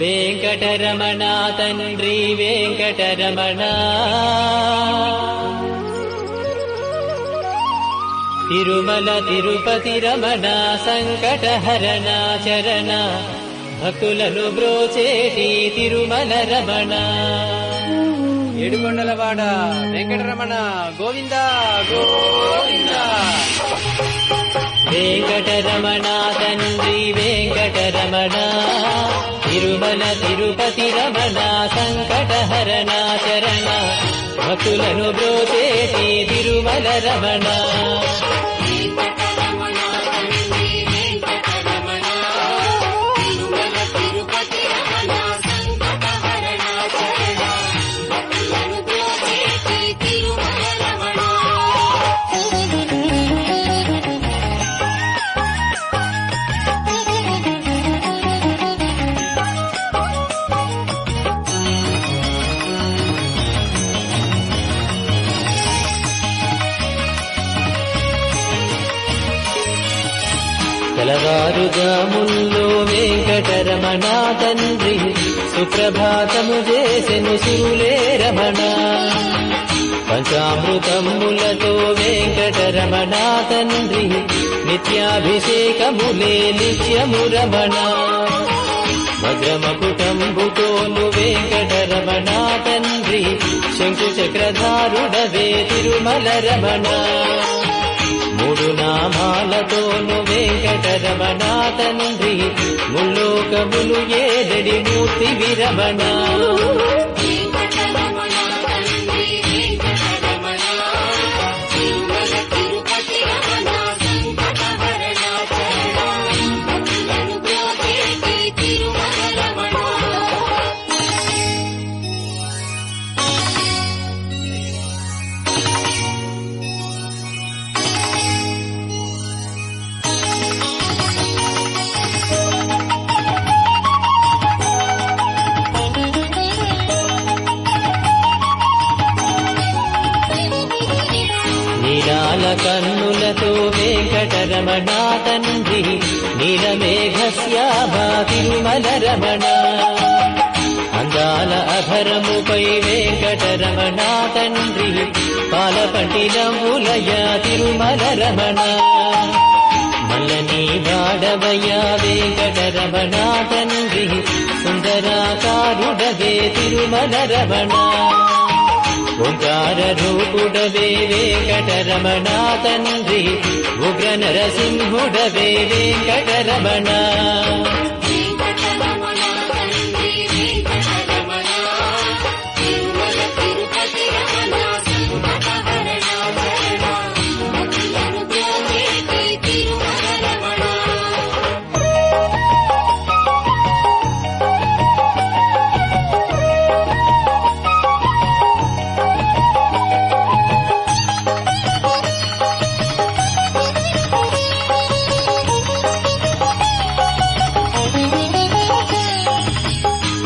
వెంకటరమణ తండ్రి వెంకటరమణ తిరుమల తిరుపతి రమణ సంకటహరణ చరణ భక్తులను బ్రోచేటి తిరుమల రమణ ఏడుకొండలవాడ వెంకటరమణ గోవింద గోవింద. వెంకటరమణ తండ్రి వెంకటరమణ తిరుమల తిరుపతి రమణ సంకటహరణ చరణ భక్తులను బ్రోచేటి తిరుమల రమణ తెలవారుజాముల్లో వెంకటరమణ తండ్రి సుప్రభాతము చేసెను శివులే రమణ పంచామృతములతో వెంకటరమణ తండ్రి నిత్యాభిషేకములే నిత్యము రమణ భద్రమకుటంబుతోను వెంకటరమణ తండ్రి శంకు చక్రధారుడవే తిరుమల రమణ మూడు నామాలతోను వెంకటరమణ తండ్రి ముల్లోకములు ఏదడి మూర్తి విరమణ నీలాల కన్నులతో వెంకటరమణ తండ్రి నీలమేఘశ్యామ తిరుమల రమణ అందాల అధరముపై వెంకటరమణ తండ్రి పాలపట్టినములయ తిరుమల రమణ మల్లని వాడవయ వెంకటరమణ తండ్రి సుందరాకారుడవే తిరుమల రమణ ఓంకార రూపుడవే వెంకటరమణ తండ్రి ఉగ్ర నరసింహుడవే వెంకటరమణ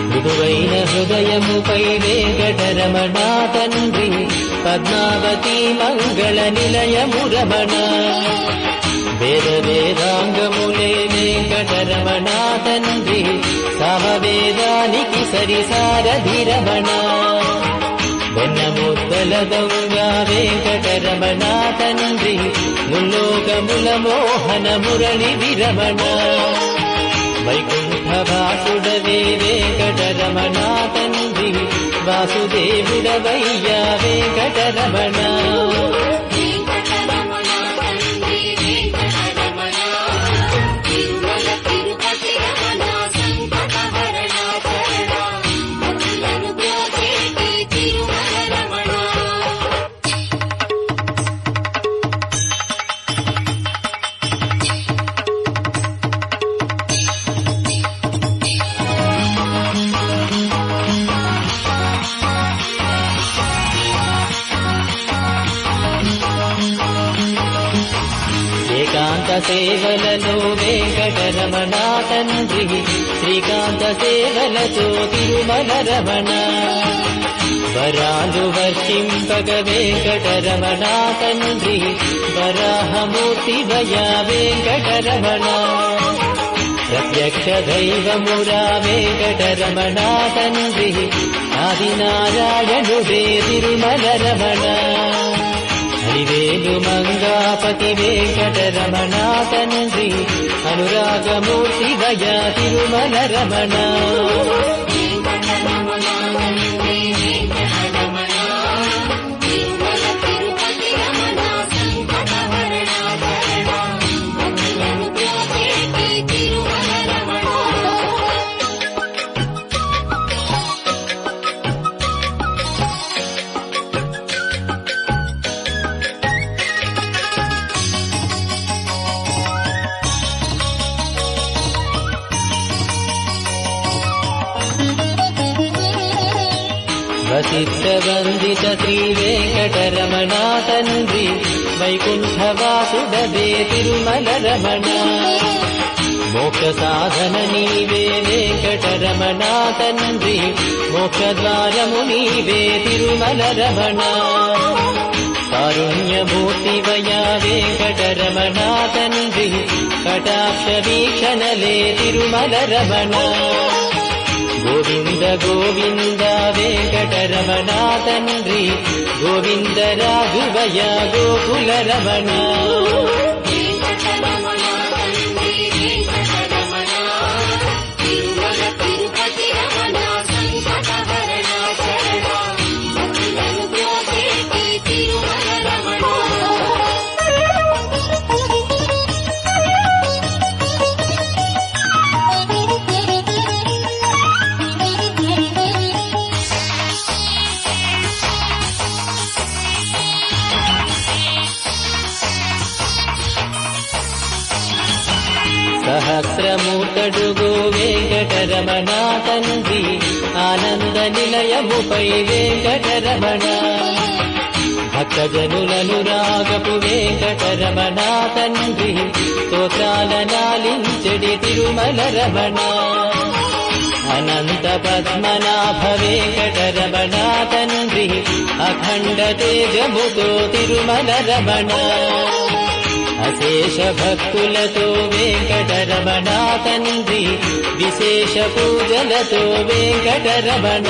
మృదువైన హృదయముపై వెంకటరమణ తండ్రి పద్మావతి మంగళ నిలయము రమణ వేద వేదాంగములే వెంకటరమణ తండ్రి సమవేదానికి సరిసారథి రమణ వెన్నముద్దల దొంగ వెంకటరమణ తండ్రి ముల్లోకముల మోహన మురళి విరమణ వైకుంఠవాసుడవే వెంకటరమణ తండ్రి వాసుదేవుడవయ్యా వెంకటరమణ ఏకాంత సేవలలో వెంకటరమణ తండ్రి శ్రీకాంత సేవలతో తిరుమల రమణ వరాలు వర్షింపగ వెంకటరమణ తండ్రి వరాహమూర్తి భయ వెంకటరమణ ప్రత్య ప్రత్యక్ష దైవమురా వెంకటరమణ తండ్రి ఆదినారాయణుడే తిరుమల రమణ హరివేలు మంగాపతి వెంకటరమణ తండ్రి అనురాగమూర్తి వయ తిరుమల రమణ వసిష్ఠ వందిత శ్రీ వెంకటరమణ తండ్రి వైకుంఠవాసుడవే తిరుమల రమణ మోక్ష సాధన నీవే వెంకటరమణ తండ్రి మోక్షద్వారము నీవే తిరుమల రమణ కారుణ్యమూర్తి వయా వెంకటరమణ తండ్రి కటాక్ష వీక్షణలే తిరుమల రమణ గోవింద గోవింద వెంకటరమణ తండ్రి గోవింద రాఘవయ గోకుల రమణ సహస్రమూర్తడుగు వెంకటరమణ తండ్రి ఆనంద నిలయముపై వెంకటరమణ భక్తజనులను రాగపు వెంకటరమణ తండ్రి స్తోత్రాల నాలించెడి తిరుమల రమణ అనంత పద్మనాభ వెంకటరమణ తండ్రి అఖండ తేజముతో తిరుమల రమణ అశేష భక్తులతో వెంకటరమణ తండ్రి విశేష పూజలతో వెంకటరమణ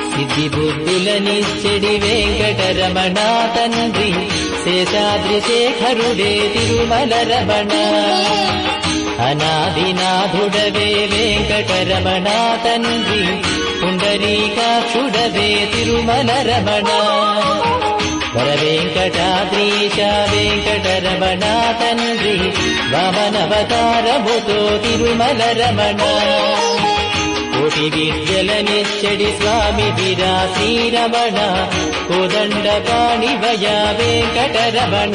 సిద్ధి బుద్ధులనిచ్చెడి వెంకటరమణ తండ్రి శేషాద్రి శేఖరుడే తిరుమల రమణ అనాదినాథుడవే వెంకటరమణ తండ్రి పుండరీకాక్షుడవే తిరుమల రమణ వర వెంకటాద్రీశ వెంకటరమణ తండ్రి వామనవతారముతో తిరుమల రమణ కోటి విద్యలనిచ్చడి స్వామి విరా శ్రీరమణ కోదండ పాణివయ వెంకటరమణ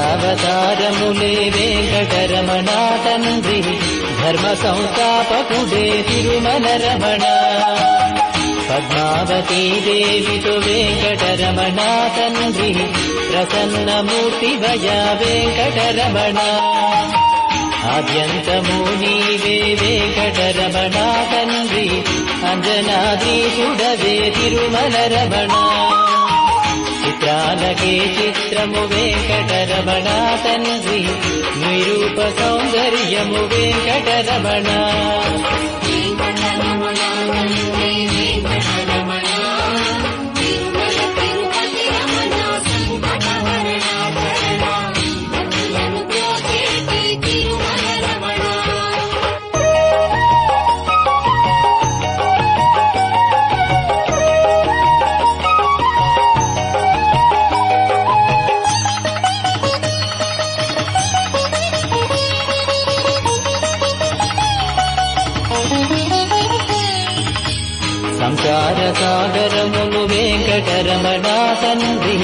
దశావతారములే వెంకటరమణ తండ్రి ధర్మ సంస్థాపకుడే తిరుమల రమణ పద్మావతీ దేవితో వెంకటరమణ తండ్రి ప్రసన్నమూర్తి వయ వెంకటరమణ ఆద్యంతము నీవే వెంకటరమణ తండ్రి అంజనాద్రీశుడవే తిరుమల రమణ చిత్రాలకే చిత్రము వెంకటరమణ తండ్రి నిరూప సౌందర్యము వెంకటరమణ వెంకటరమణ సంసార సాగరమును వెంకటరమణ తండ్రి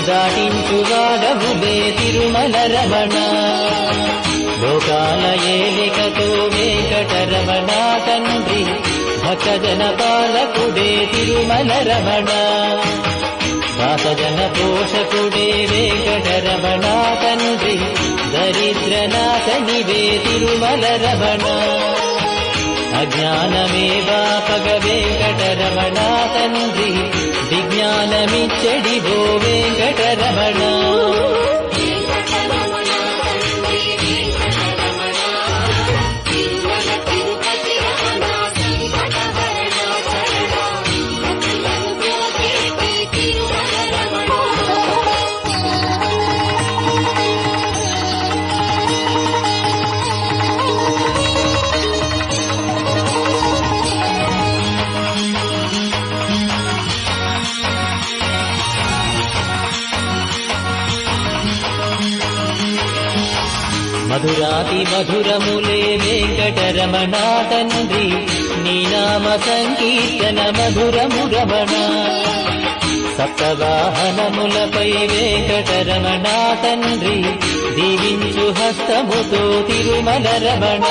దాటించువాడవులే తిరుమల రమణ. లోకాల ఏలికతో వెంకటరమణ తండ్రి భక్తజన పాలకుడే తిరుమల రమణ. దాసజన పోషకుడే వెంకటరమణ తండ్రి దరిద్రనాథనివే తిరుమల రమణ. అజ్ఞానమే బాపగ వెంకటరమణ తండ్రి విజ్ఞానమిచ్చడివో వెంకటరమణ. మధురాతి మధురములే వెంకటరమణ తండ్రి నీ నామ సంకీర్తన మధురము రమణ. సప్తవాహనములపై వెంకటరమణ తండ్రి దీవించు హస్తముతో తిరుమల రమణ.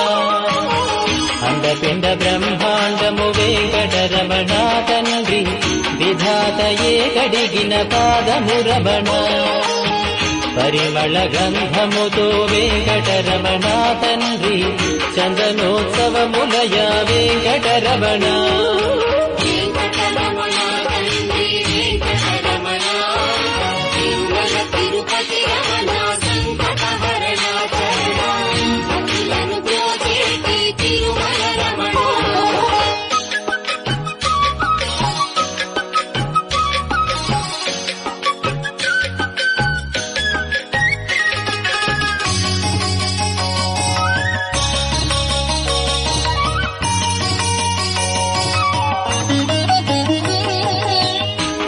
అండపిండ బ్రహ్మాండము వెంకటరమణ తండ్రి విధాతయే కడిగిన పాదము రమణ. పరిమళ గంధముతో వెంకటరమణ తండ్రి చందనోత్సవములయ వెంకటరమణ.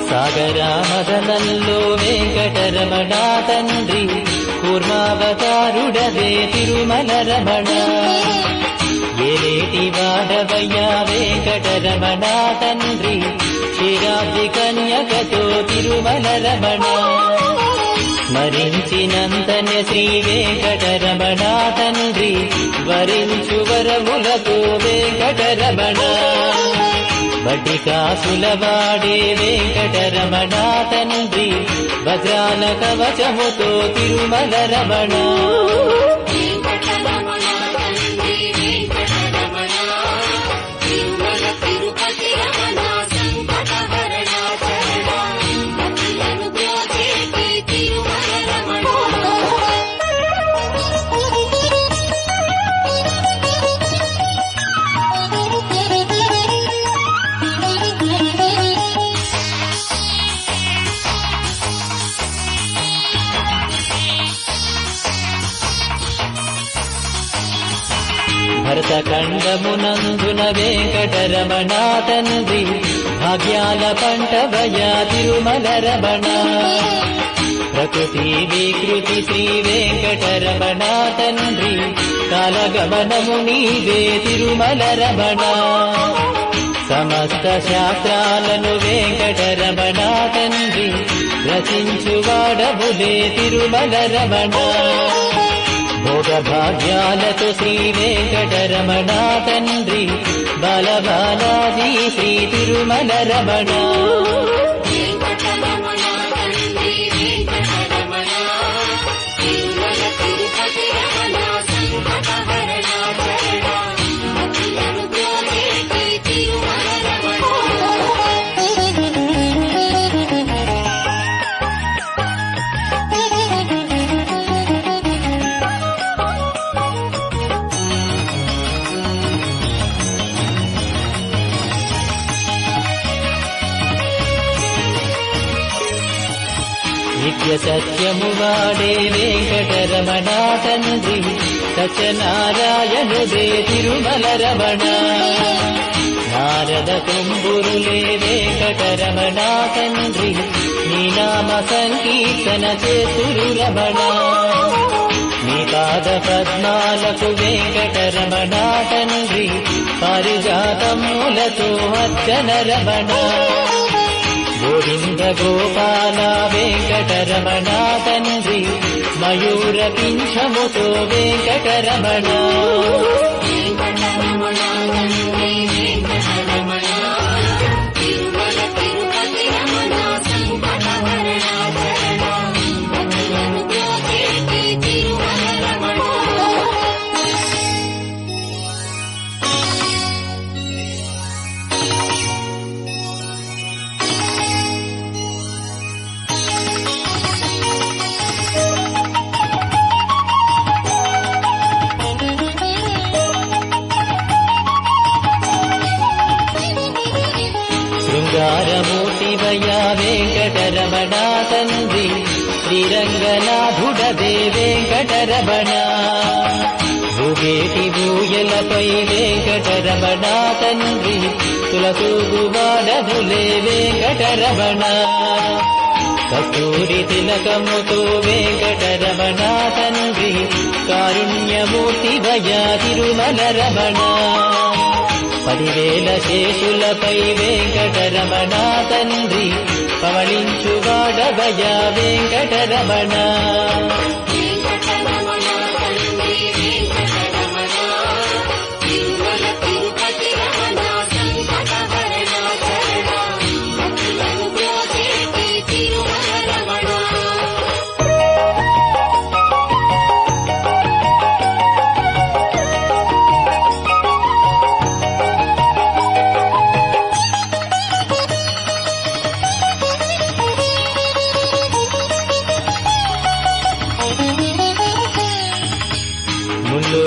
సాగరామదనంలో వెంకటరమణ తండ్రి కూర్మావతారుడవే తిరుమల రమణ. ఏలేటి వాడవయ్యా వెంకటరమణ తండ్రి క్షీరాబ్ది కన్యకతో తిరుమల రమణ. స్మరించినంతనే శ్రీ వెంకటరమణ తండ్రి వరించు వరములతో వెంకటరమణ. వడ్డి కాసులవాడే వెంకటరమణ తండ్రి వజ్రాల కవచముతో తిరుమల రమణ. భరతఖండమునందున వెంకటరమణ తండ్రి భాగ్యాల పంటవయా తిరుమల రమణ. ప్రకృతి వికృతి శ్రీ వెంకటరమణ తండ్రి కాలగమనము నీవే తిరుమల రమణ. సమస్త శాస్త్రాలను వెంకటరమణ తండ్రి రచించువాడవులే తిరుమల రమణ. భోగభాగ్యాలతో శ్రీ వెంకటరమణ తండ్రి బాలబాలాజీ శ్రీ తిరుమల రమణ. నిత్య సత్యము వాడే వెంకటరమణ తండ్రి సత్యనారాయణుడే తిరుమల రమణ. నారద కుంబురులే వెంకటరమణ తండ్రి నీ నామ సంకీర్తన చేతురు రమణ. నీత పాద పద్మాలకు వెంకటరమణ తండ్రి పారిజాతములతో అర్చన రమణ గోవింద గోపాల వెంకటరమణ తండ్రి మయూర పింఛముతో వెంకటరమణ శృంగారమూర్తివయా వెంకటరమణ తండ్రి శ్రీరంగనాథుడవే వెంకటరమణ భూగేటి భూయలపై వెంకటరమణ తండ్రి తులతూగువాడనులే వెంకటరమణ కస్తూరి తిలకముతో వెంకటరమణ తండ్రి కారుణ్యమూర్తివయా తిరుమల రమణ 10,000 శేషులపై వెంకటరమణ తండ్రి పవళించువాడవయా వెంకటరమణ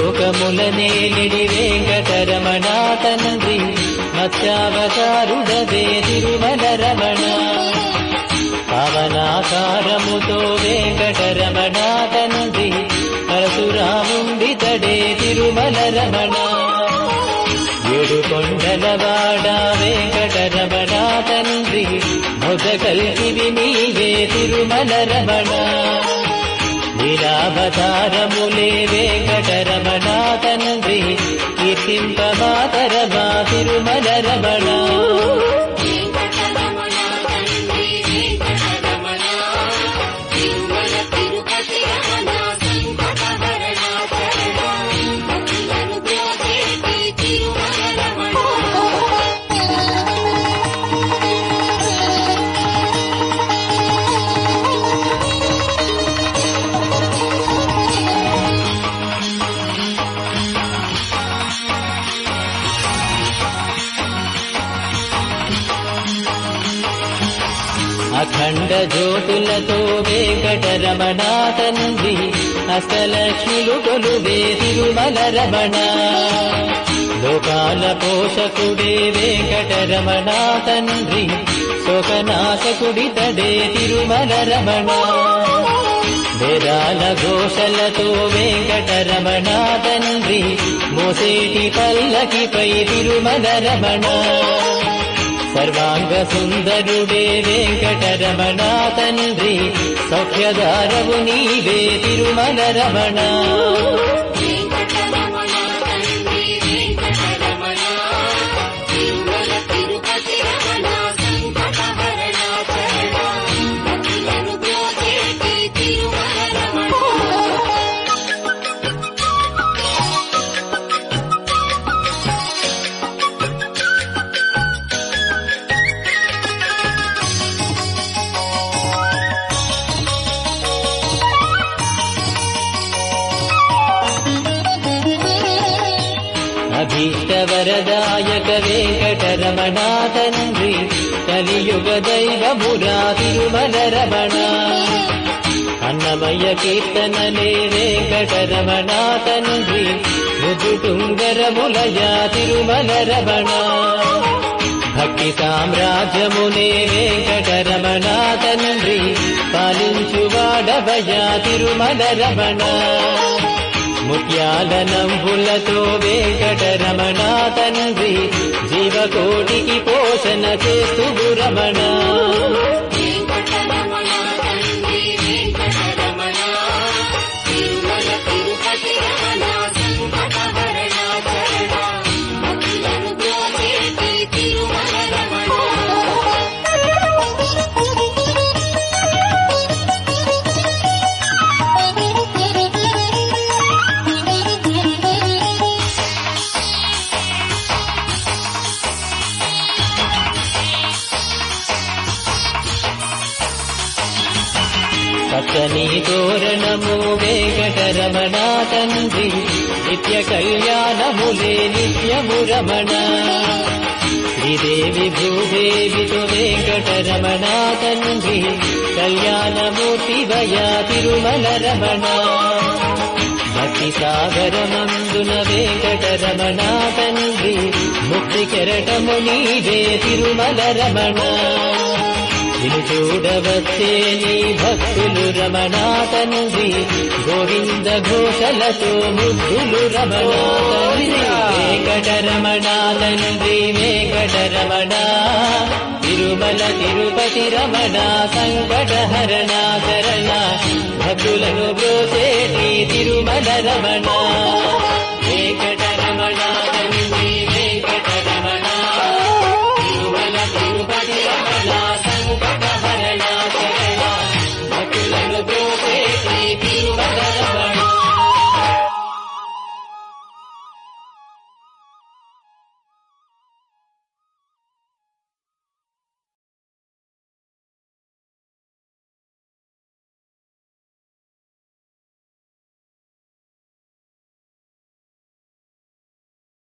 ముల్లోకములనేలిడి వెంకటరమణ తండ్రి మత్స్యావతారుడవే తిరుమల రమణ పవనాకారముతో వెంకటరమణ తండ్రి పరశురాముండితడే తిరుమల రమణ 7 కొండలవాడ వెంకటరమణ తండ్రి మొదకల్కివి నీవే తిరుమల రమణ లీలావతారములే వెంకటరమణ తండ్రి కీర్తింపమాతరమా తిరుమల రమణ అఖండ జ్యోతులతో వెంకటరమణ తండ్రి అష్టలక్ష్మిలు కొలువే తిరుమల రమణ లోకాల పోషకుడే వెంకటరమణ తండ్రి శోకనాశకుడితడే తిరుమల రమణ వేదాల ఘోషలతో వెంకటరమణ తండ్రి మోసేటి పల్లకిపై తిరుమల రమణ సర్వాంగ సుందరుడే వెంకటరమణ తండ్రి సౌఖ్యదారవు నీవే తిరుమల రమణ అభీష్టవరదాయక వెంకటరమణ తండ్రి కలియుగ దైవమురా తిరుమల రమణ అన్నమయ్య కీర్తనలే వెంకటరమణ తండ్రి ముదుటుంగరములయా తిరుమల రమణ భక్తి సామ్రాజ్యమునే వెంకటరమణ తండ్రి పాలించువాడవయా తిరుమల రమణ ముత్యాల నంబులతో వెంకటరమణ తండ్రి జీవకోటికి పోషణ చేస్తు రమణ వెంకటరమణ తండ్రి వెంకటరమణ తిరుమల తిరుపతి పచ్చని తోరణము వెంకటరమణ తండ్రి నిత్య కళ్యాణములే నిత్యము రమణ శ్రీదేవి భూదేవితో వెంకటరమణ తండ్రి కళ్యాణమూర్తివయ తిరుమల రమణ భక్తి సాగరమందున వెంకటరమణ తండ్రి ముక్తి కెరటము నీవే తిరుమల రమణ నిన్ను చూడవచ్చే నీ భక్తులు రమణ తండ్రి గోవింద ఘోషలతో ముగ్గులు రమణ తండ్రి వెంకటరమణ తండ్రి వెంకటరమణ తిరుమల తిరుపతి రమణ సంకటహరణ శరణ భక్తులను బ్రోచేటి తిరుమల రమణ వెంకట